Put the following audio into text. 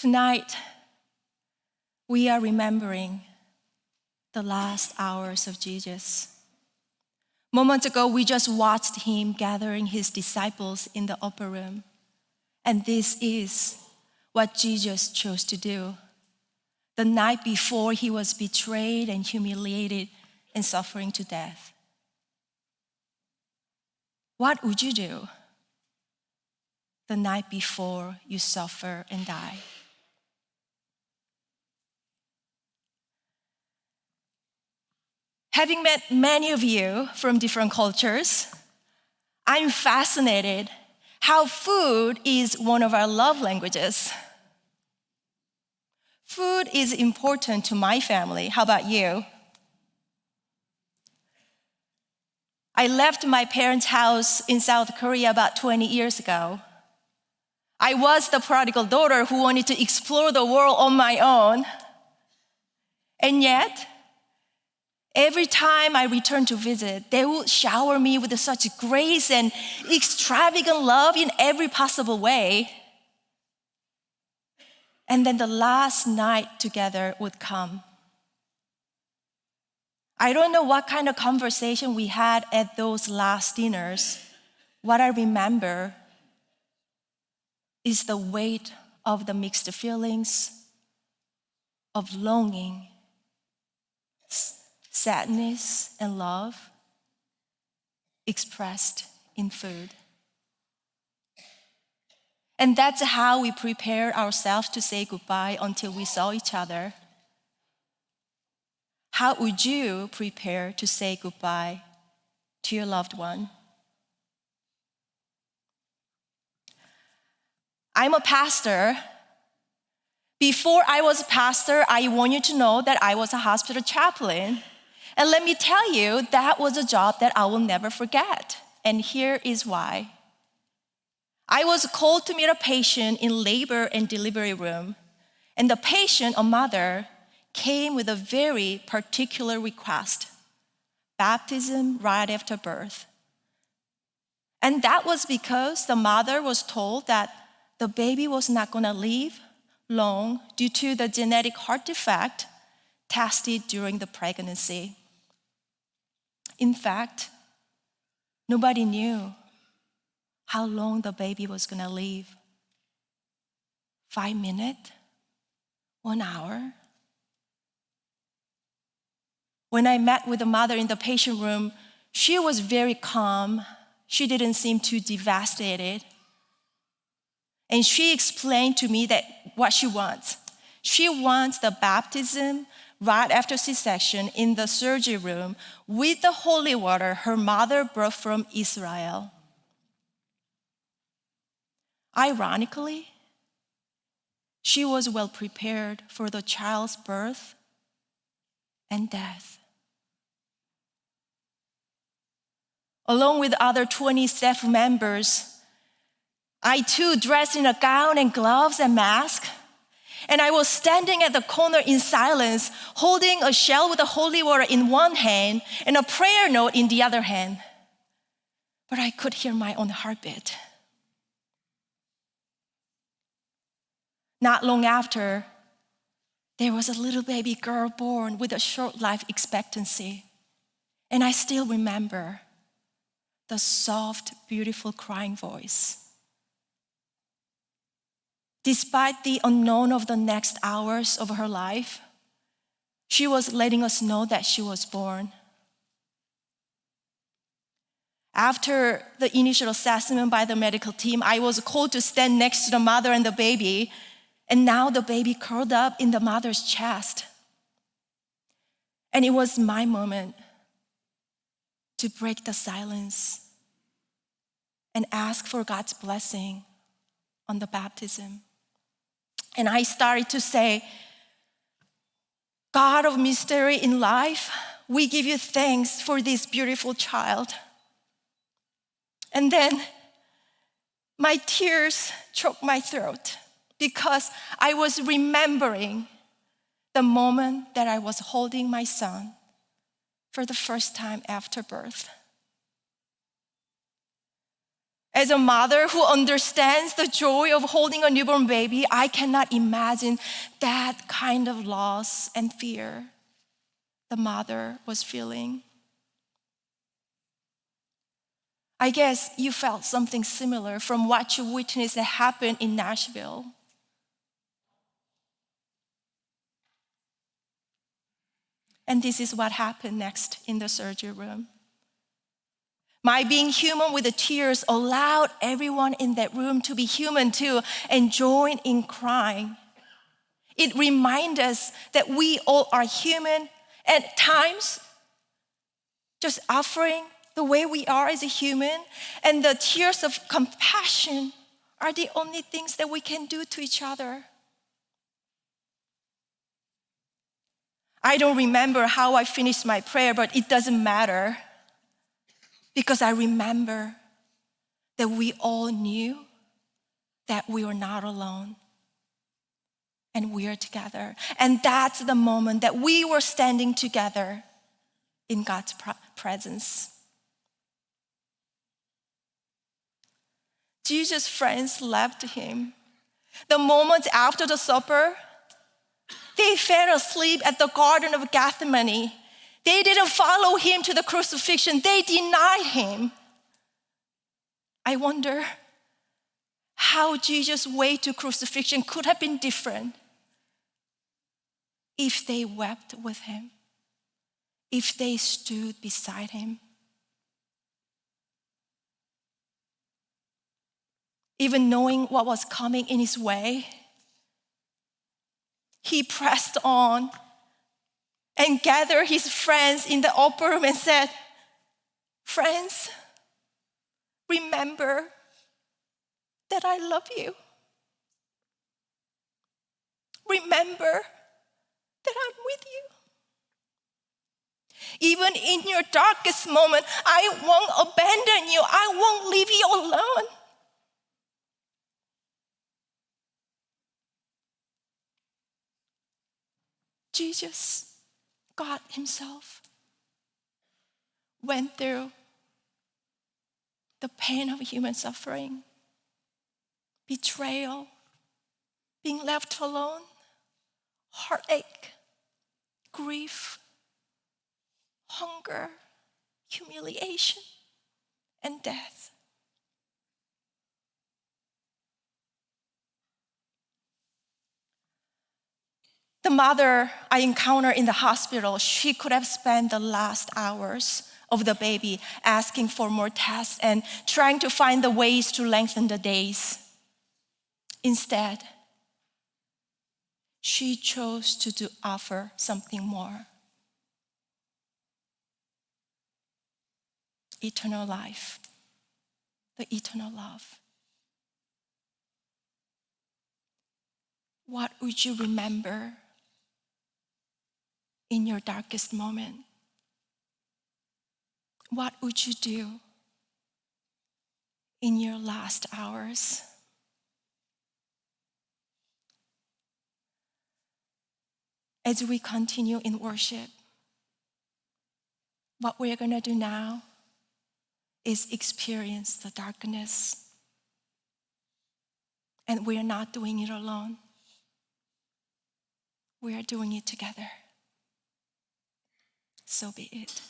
Tonight, we are remembering the last hours of Jesus. Moments ago, we just watched him gathering his disciples in the upper room. And this is what Jesus chose to do. The night before he was betrayed and humiliated and suffering to death. What would you do the night before you suffer and die? Having met many of you from different cultures, I'm fascinated how food is one of our love languages. Food is important to my family. How about you? I left my parents' house in South Korea about 20 years ago. I was the prodigal daughter who wanted to explore the world on my own. And yet, every time I returned to visit, they would shower me with such grace and extravagant love in every possible way. And then the last night together would come. I don't know what kind of conversation we had at those last dinners. What I remember is the weight of the mixed feelings of longing, sadness, and love expressed in food. And that's how we prepare ourselves to say goodbye until we saw each other. How would you prepare to say goodbye to your loved one? I'm a pastor. Before I was a pastor, I want you to know that I was a hospital chaplain. And let me tell you, that was a job that I will never forget. And here is why. I was called to meet a patient in labor and delivery room. And the patient, a mother, came with a very particular request: baptism right after birth. And that was because the mother was told that the baby was not going to live long due to the genetic heart defect tested during the pregnancy. In fact, nobody knew how long the baby was going to live. 5 minutes? 1 hour? When I met with the mother in the patient room, she was very calm. She didn't seem too devastated. And she explained to me that what she wants. She wants the baptism right after C-section in the surgery room with the holy water her mother brought from Israel. Ironically, she was well prepared for the child's birth and death. Along with other 20 staff members, I too dressed in a gown and gloves and mask. And I was standing at the corner in silence, holding a shell with the holy water in one hand and a prayer note in the other hand. But I could hear my own heartbeat. Not long after, there was a little baby girl born with a short life expectancy. And I still remember the soft, beautiful crying voice. Despite the unknown of the next hours of her life, she was letting us know that she was born. After the initial assessment by the medical team, I was called to stand next to the mother and the baby, and now the baby curled up in the mother's chest. And it was my moment to break the silence and ask for God's blessing on the baptism. And I started to say, God of mystery in life, we give you thanks for this beautiful child. And then my tears choked my throat because I was remembering the moment that I was holding my son for the first time after birth. As a mother who understands the joy of holding a newborn baby, I cannot imagine that kind of loss and fear the mother was feeling. I guess you felt something similar from what you witnessed that happened in Nashville. And this is what happened next in the surgery room. My being human with the tears allowed everyone in that room to be human too and join in crying. It reminds us that we all are human, and at times just offering the way we are as a human, and the tears of compassion are the only things that we can do to each other. I don't remember how I finished my prayer, but it doesn't matter, because I remember that we all knew that we were not alone and we are together. And that's the moment that we were standing together in God's presence. Jesus' friends left him. The moment after the supper, they fell asleep at the Garden of Gethsemane. They didn't follow him to the crucifixion. They denied him. I wonder how Jesus' way to crucifixion could have been different if they wept with him, if they stood beside him. Even knowing what was coming in his way, he pressed on and gathered his friends in the upper room and said, "Friends, remember that I love you. Remember that I'm with you. Even in your darkest moment, I won't abandon you. I won't leave you alone." Jesus, God himself, went through the pain of human suffering, betrayal, being left alone, heartache, grief, hunger, humiliation, and death. The mother I encountered in the hospital, she could have spent the last hours of the baby asking for more tests and trying to find the ways to lengthen the days. Instead, she chose to offer something more. Eternal life, the eternal love. What would you remember in your darkest moment? What would you do in your last hours? As we continue in worship, what we're going to do now is experience the darkness. And we are not doing it alone. We are doing it together. So be it.